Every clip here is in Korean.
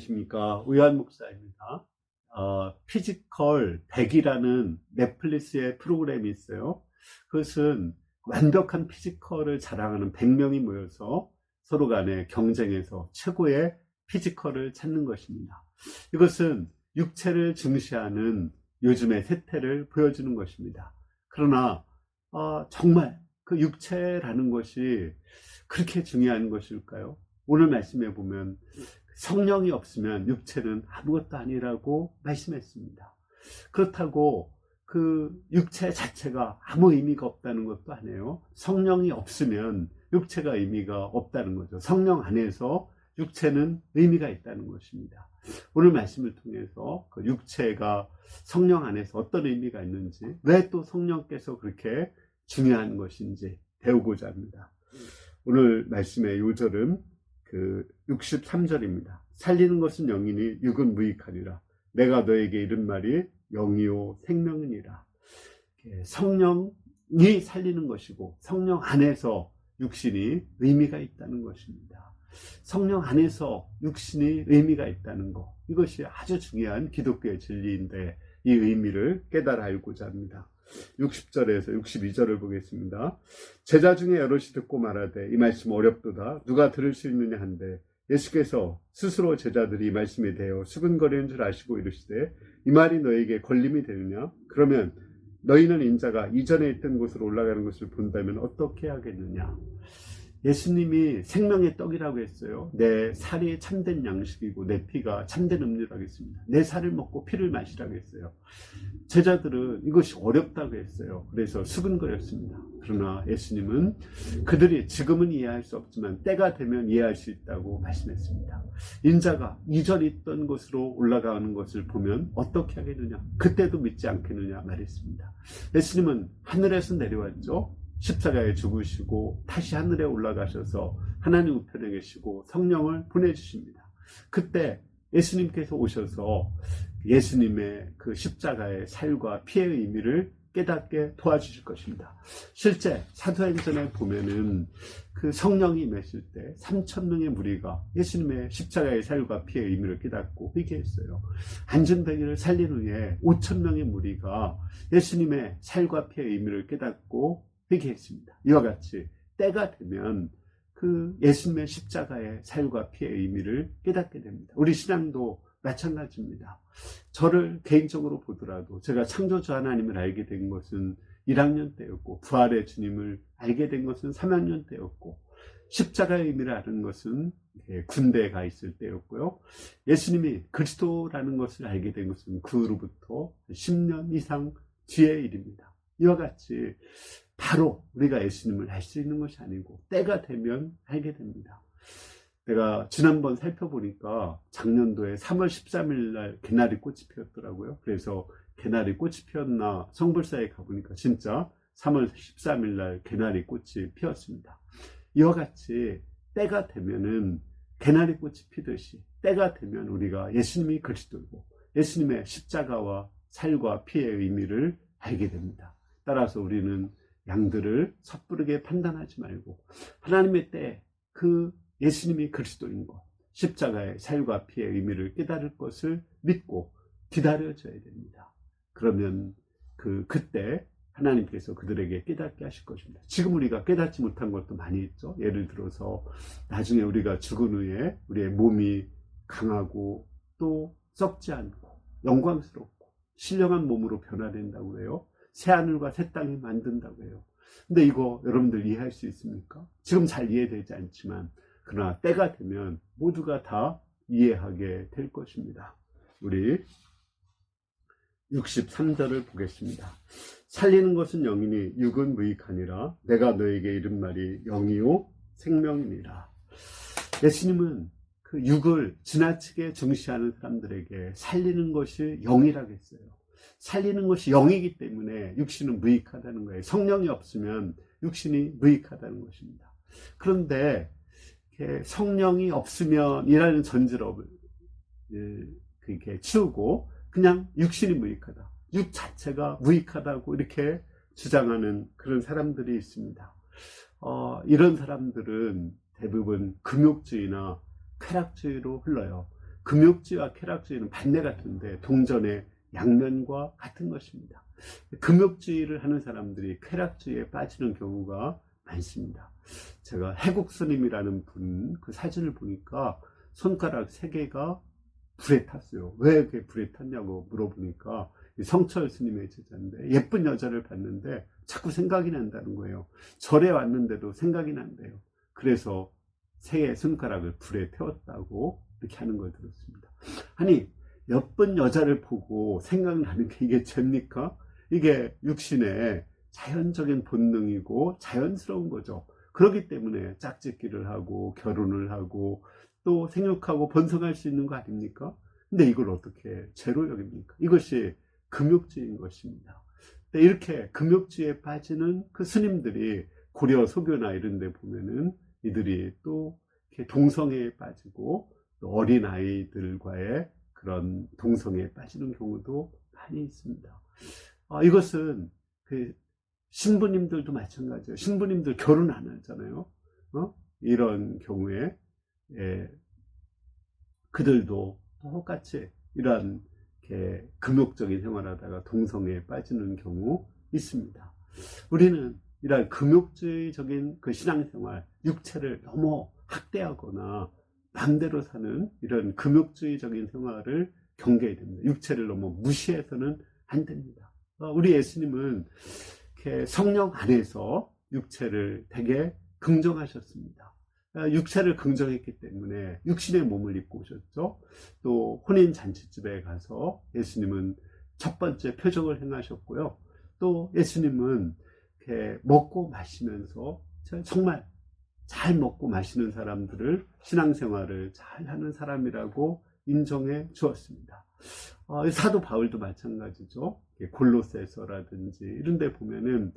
안녕하십니까. 의한 목사입니다. 피지컬 100이라는 넷플릭스의 프로그램이 있어요. 그것은 완벽한 피지컬을 자랑하는 100명이 모여서 서로 간에 경쟁해서 최고의 피지컬을 찾는 것입니다. 이것은 육체를 중시하는 요즘의 세태를 보여주는 것입니다. 그러나 정말 그 육체라는 것이 그렇게 중요한 것일까요? 오늘 말씀해 보면 성령이 없으면 육체는 아무것도 아니라고 말씀했습니다. 그렇다고 그 육체 자체가 아무 의미가 없다는 것도 아니에요. 성령이 없으면 육체가 의미가 없다는 거죠. 성령 안에서 육체는 의미가 있다는 것입니다. 오늘 말씀을 통해서 그 육체가 성령 안에서 어떤 의미가 있는지, 왜 또 성령께서 그렇게 중요한 것인지 배우고자 합니다. 오늘 말씀의 요절은 그 63절입니다. 살리는 것은 영이니 육은 무익하리라. 내가 너에게 이른 말이 영이요 생명이니라. 성령이 살리는 것이고 성령 안에서 육신이 의미가 있다는 것입니다. 성령 안에서 육신이 의미가 있다는 것, 이것이 아주 중요한 기독교의 진리인데 이 의미를 깨달아 알고자 합니다. 60절에서 62절을 보겠습니다. 제자 중에 여럿이 듣고 말하되 이 말씀 어렵도다 누가 들을 수 있느냐 한데 예수께서 스스로 제자들이 이 말씀에 대하여 수근거리는 줄 아시고 이르시되 이 말이 너에게 걸림이 되느냐? 그러면 너희는 인자가 이전에 있던 곳으로 올라가는 것을 본다면 어떻게 하겠느냐? 예수님이 생명의 떡이라고 했어요. 내 살이 참된 양식이고 내 피가 참된 음료라고 했습니다. 내 살을 먹고 피를 마시라고 했어요. 제자들은 이것이 어렵다고 했어요. 그래서 수근거렸습니다. 그러나 예수님은 그들이 지금은 이해할 수 없지만 때가 되면 이해할 수 있다고 말씀했습니다. 인자가 이전 있던 곳으로 올라가는 것을 보면 어떻게 하겠느냐? 그때도 믿지 않겠느냐 말했습니다. 예수님은 하늘에서 내려왔죠. 십자가에 죽으시고 다시 하늘에 올라가셔서 하나님 우편에 계시고 성령을 보내주십니다. 그때 예수님께서 오셔서 예수님의 그 십자가의 살과 피의 의미를 깨닫게 도와주실 것입니다. 실제 사도행전에 보면은 그 성령이 임했을 때 3,000명의 무리가 예수님의 십자가의 살과 피의 의미를 깨닫고 회개했어요. 안전뱅이를 살린 후에 5,000명의 무리가 예수님의 살과 피의 의미를 깨닫고 회개했습니다. 이와 같이 때가 되면 그 예수님의 십자가의 살과 피의 의미를 깨닫게 됩니다. 우리 신앙도 마찬가지입니다. 저를 개인적으로 보더라도 제가 창조주 하나님을 알게 된 것은 1학년 때였고 부활의 주님을 알게 된 것은 3학년 때였고 십자가의 의미를 아는 것은 군대에 가 있을 때였고요. 예수님이 그리스도라는 것을 알게 된 것은 그 후로부터 10년 이상 뒤의 일입니다. 이와 같이 바로 우리가 예수님을 알 수 있는 것이 아니고 때가 되면 알게 됩니다. 내가 지난번 살펴보니까 작년도에 3월 13일 날 개나리 꽃이 피었더라고요. 그래서 개나리 꽃이 피었나 성불사에 가보니까 진짜 3월 13일 날 개나리 꽃이 피었습니다. 이와 같이 때가 되면은 개나리 꽃이 피듯이 때가 되면 우리가 예수님이 그리스도이고 예수님의 십자가와 살과 피의 의미를 알게 됩니다. 따라서 우리는 양들을 섣부르게 판단하지 말고 하나님의 때 그 예수님이 그리스도인 것, 십자가의 살과 피의 의미를 깨달을 것을 믿고 기다려줘야 됩니다. 그러면 그때 하나님께서 그들에게 깨닫게 하실 것입니다. 지금 우리가 깨닫지 못한 것도 많이 있죠. 예를 들어서 나중에 우리가 죽은 후에 우리의 몸이 강하고 또 썩지 않고 영광스럽고 신령한 몸으로 변화된다고 해요. 새하늘과 새 땅이 만든다고 해요. 근데 이거 여러분들 이해할 수 있습니까? 지금 잘 이해되지 않지만 그러나 때가 되면 모두가 다 이해하게 될 것입니다. 우리 63절을 보겠습니다. 살리는 것은 영이니 육은 무익하니라. 내가 너에게 이른 말이 영이요 생명이니라. 예수님은 그 육을 지나치게 중시하는 사람들에게 살리는 것이 영이라고 했어요. 살리는 것이 영이기 때문에 육신은 무익하다는 거예요. 성령이 없으면 육신이 무익하다는 것입니다. 그런데 성령이 없으면 이라는 전제를 치우고 그냥 육신이 무익하다, 육 자체가 무익하다고 이렇게 주장하는 그런 사람들이 있습니다. 이런 사람들은 대부분 금욕주의나 쾌락주의로 흘러요. 금욕주의와 쾌락주의는 반대 같은데 동전의 양면과 같은 것입니다. 금욕주의를 하는 사람들이 쾌락주의에 빠지는 경우가 많습니다. 제가 해국스님이라는 분 그 사진을 보니까 손가락 3개가 불에 탔어요. 왜 이렇게 불에 탔냐고 물어보니까 성철 스님의 제자인데 예쁜 여자를 봤는데 자꾸 생각이 난다는 거예요. 절에 왔는데도 생각이 난대요. 그래서 3개의 손가락을 불에 태웠다고 이렇게 하는 걸 들었습니다. 아니, 예쁜 여자를 보고 생각나는 게 이게 죄입니까? 이게 육신의 자연적인 본능이고 자연스러운 거죠. 그렇기 때문에 짝짓기를 하고 결혼을 하고 또 생육하고 번성할 수 있는 거 아닙니까? 근데 이걸 어떻게 죄로 여깁니까? 이것이 금욕주의인 것입니다. 이렇게 금욕주의에 빠지는 그 스님들이 고려 소교나 이런 데 보면은 이들이 또 이렇게 동성애에 빠지고 또 어린 아이들과의 그런 동성애에 빠지는 경우도 많이 있습니다. 이것은 그 신부님들도 마찬가지예요. 신부님들 결혼 안 하잖아요. 이런 경우에 그들도 똑같이 이런 금욕적인 생활하다가 동성애에 빠지는 경우 있습니다. 우리는 이런 금욕주의적인 그 신앙생활, 육체를 너무 학대하거나 마음대로 사는 이런 금욕주의적인 생활을 경계해야 됩니다. 육체를 너무 무시해서는 안 됩니다. 우리 예수님은 이렇게 성령 안에서 육체를 되게 긍정하셨습니다. 육체를 긍정했기 때문에 육신의 몸을 입고 오셨죠. 또 혼인잔치집에 가서 예수님은 첫 번째 표적을 행하셨고요. 또 예수님은 이렇게 먹고 마시면서 정말 잘 먹고 마시는 사람들을 신앙생활을 잘 하는 사람이라고 인정해 주었습니다. 사도 바울도 마찬가지죠. 골로새서라든지 이런 데 보면은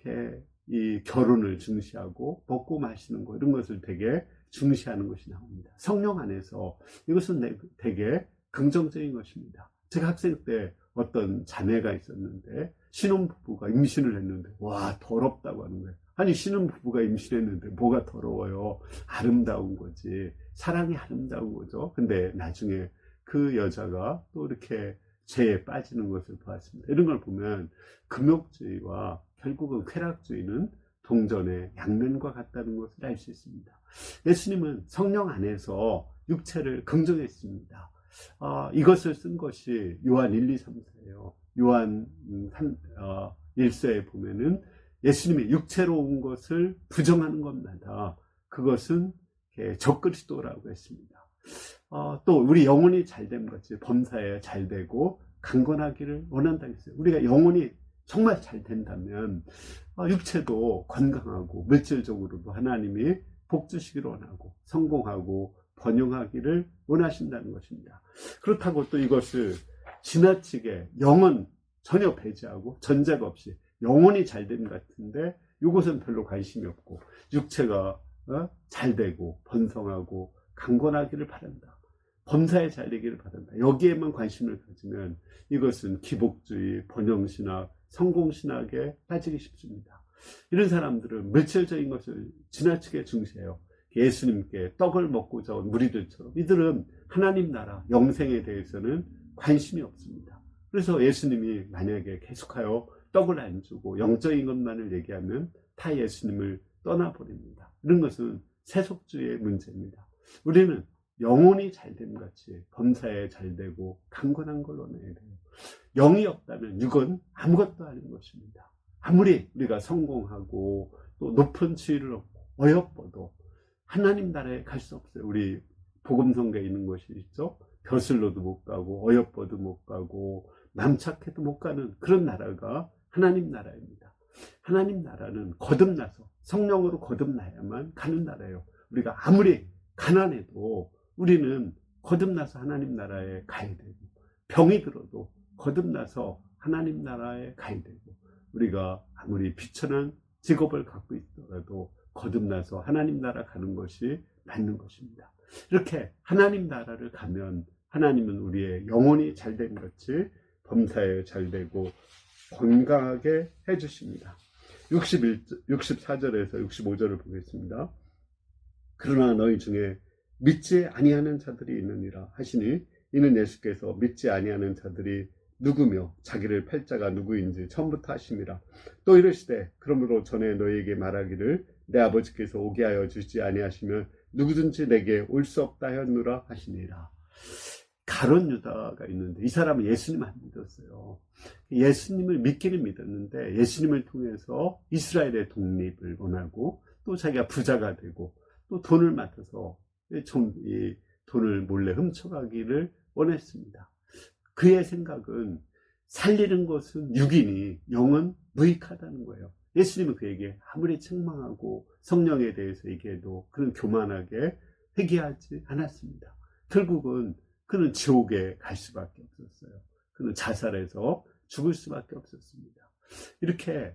이렇게 이 결혼을 중시하고 먹고 마시는 거 이런 것을 되게 중시하는 것이 나옵니다. 성령 안에서 이것은 되게 긍정적인 것입니다. 제가 학생 때 어떤 자매가 있었는데 신혼부부가 임신을 했는데 와 더럽다고 하는 거예요. 아니 신혼부부가 임신했는데 뭐가 더러워요. 아름다운 거지. 사랑이 아름다운 거죠. 근데 나중에 그 여자가 또 이렇게 죄에 빠지는 것을 보았습니다. 이런 걸 보면 금욕주의와 결국은 쾌락주의는 동전의 양면과 같다는 것을 알 수 있습니다. 예수님은 성령 안에서 육체를 긍정했습니다. 이것을 쓴 것이 요한 1, 2, 3서예요. 요한 1서에 보면은 예수님이 육체로 온 것을 부정하는 것마다 그것은 적그리스도라고 했습니다. 또 우리 영혼이 잘됨 같이 범사에 잘되고 강건하기를 원한다고 했어요. 우리가 영혼이 정말 잘 된다면 육체도 건강하고 물질적으로도 하나님이 복 주시기를 원하고 성공하고 번영하기를 원하신다는 것입니다. 그렇다고 또 이것을 지나치게 영은 전혀 배제하고 전제가 없이 영혼이 잘됨 같은데 이것은 별로 관심이 없고 육체가 잘 되고 번성하고 강건하기를 바란다. 범사에 잘 되기를 바란다. 여기에만 관심을 가지면 이것은 기복주의, 번영신학, 성공신학에 빠지기 쉽습니다. 이런 사람들은 물질적인 것을 지나치게 중시해요. 예수님께 떡을 먹고자 온 무리들처럼 이들은 하나님 나라, 영생에 대해서는 관심이 없습니다. 그래서 예수님이 만약에 계속하여 떡을 안 주고 영적인 것만을 얘기하면 다 예수님을 떠나버립니다. 이런 것은 세속주의의 문제입니다. 우리는 영혼이 잘됨 같이 범사에 잘되고 강건한 걸 원해야 돼요. 영이 없다면 육은 아무것도 아닌 것입니다. 아무리 우리가 성공하고 또 높은 지위를 얻고 어여뻐도 하나님 나라에 갈 수 없어요. 우리 복음성가에 있는 것이 있죠. 벼슬로도 못 가고 어여뻐도 못 가고 남착해도 못 가는 그런 나라가 하나님 나라입니다. 하나님 나라는 거듭나서 성령으로 거듭나야만 가는 나라예요. 우리가 아무리 가난해도 우리는 거듭나서 하나님 나라에 가야 되고 병이 들어도 거듭나서 하나님 나라에 가야 되고 우리가 아무리 비천한 직업을 갖고 있더라도 거듭나서 하나님 나라 가는 것이 맞는 것입니다. 이렇게 하나님 나라를 가면 하나님은 우리의 영혼이 잘된 것이 범사에 잘되고 건강하게 해주십니다. 64절에서 65절을 보겠습니다. 그러나 너희 중에 믿지 아니하는 자들이 있느니라 하시니, 이는 예수께서 믿지 아니하는 자들이 누구며 자기를 팔 자가 누구인지 처음부터 하심이라. 또 이르시되 그러므로 전에 너희에게 말하기를 내 아버지께서 오게 하여 주지 아니하시면 누구든지 내게 올 수 없다 하였노라 하시니라. 가룟 유다가 있는데 이 사람은 예수님 안 믿었어요. 예수님을 믿기는 믿었는데 예수님을 통해서 이스라엘의 독립을 원하고 또 자기가 부자가 되고 또 돈을 맡아서 이 돈을 몰래 훔쳐가기를 원했습니다. 그의 생각은 살리는 것은 육이니 영은 무익하다는 거예요. 예수님은 그에게 아무리 책망하고 성령에 대해서 얘기해도 그는 교만하게 회개하지 않았습니다. 결국은 그는 지옥에 갈 수밖에 없었어요. 그는 자살해서 죽을 수밖에 없었습니다. 이렇게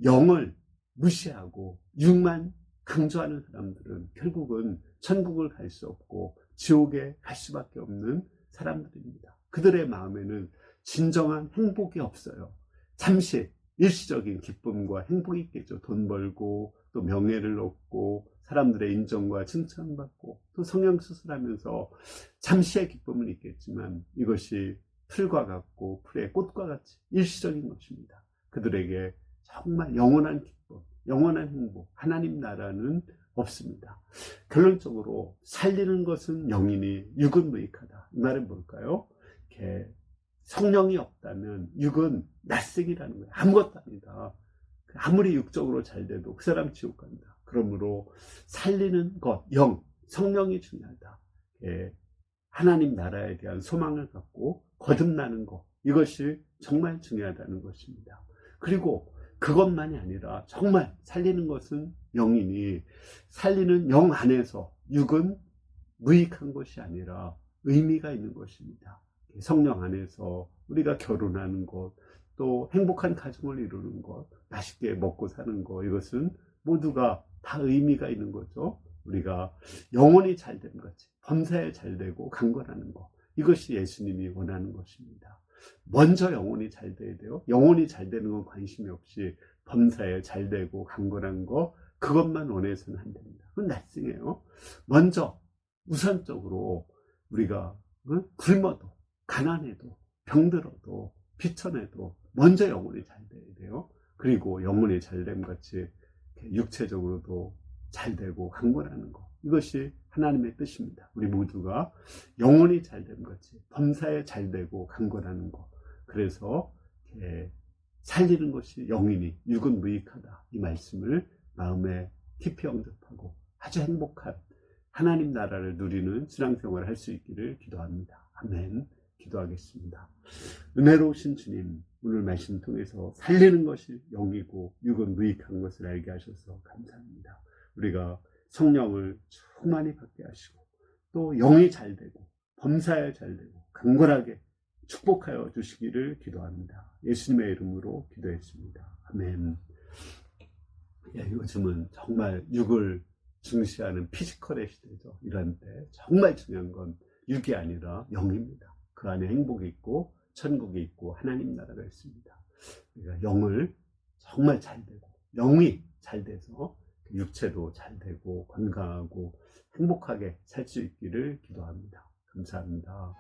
영을 무시하고 육만 강조하는 사람들은 결국은 천국을 갈 수 없고 지옥에 갈 수밖에 없는 사람들입니다. 그들의 마음에는 진정한 행복이 없어요. 잠시 일시적인 기쁨과 행복이 있겠죠. 돈 벌고 또 명예를 얻고 사람들의 인정과 칭찬받고 또 성형수술하면서 잠시의 기쁨은 있겠지만 이것이 풀과 같고 풀의 꽃과 같이 일시적인 것입니다. 그들에게 정말 영원한 기쁨, 영원한 행복, 하나님 나라는 없습니다. 결론적으로 살리는 것은 영이니 육은 무익하다. 이 말은 뭘까요? 이렇게 성령이 없다면 육은 낯생이라는 거예요. 아무것도 아니다. 아무리 육적으로 잘 돼도 그 사람 지옥 간다. 그러므로 살리는 것, 영, 성령이 중요하다. 하나님 나라에 대한 소망을 갖고 거듭나는 것, 이것이 정말 중요하다는 것입니다. 그리고 그것만이 아니라 정말 살리는 것은 영이니 살리는 영 안에서 육은 무익한 것이 아니라 의미가 있는 것입니다. 성령 안에서 우리가 결혼하는 것, 또 행복한 가정을 이루는 것, 맛있게 먹고 사는 것, 이것은 모두가 다 의미가 있는 거죠. 우리가 영혼이 잘된 것이 범사에 잘되고 강건하는 것, 이것이 예수님이 원하는 것입니다. 먼저 영혼이 잘 돼야 돼요. 영혼이 잘 되는 건 관심이 없이 범사에 잘되고 강건한 거, 그것만 원해서는 안 됩니다. 그건 낯생해요. 먼저 우선적으로 우리가 굶어도 가난해도 병들어도 비천해도 먼저 영혼이 잘 돼야 돼요. 그리고 영혼이 잘됨 같이 육체적으로도 잘되고 강건하는 것, 이것이 하나님의 뜻입니다. 우리 모두가 영혼이 잘됨 같이 범사에 잘되고 강건하는 것, 그래서 살리는 것이 영이니 육은 무익하다, 이 말씀을 마음에 깊이 영접하고 아주 행복한 하나님 나라를 누리는 신앙생활을 할 수 있기를 기도합니다. 아멘. 기도하겠습니다. 은혜로우신 주님, 오늘 말씀 통해서 살리는 것이 영이고 육은 무익한 것을 알게 하셔서 감사합니다. 우리가 성령을 충만히 받게 하시고 또 영이 잘되고 범사에 잘되고 강건하게 축복하여 주시기를 기도합니다. 예수님의 이름으로 기도했습니다. 아멘. 요즘은 정말 육을 중시하는 피지컬의 시대죠. 이런 때 정말 중요한 건 육이 아니라 영입니다. 그 안에 행복이 있고 천국이 있고 하나님 나라가 있습니다. 우리가 영을 정말 잘 되고 영이 잘 돼서 육체도 잘 되고 건강하고 행복하게 살 수 있기를 기도합니다. 감사합니다.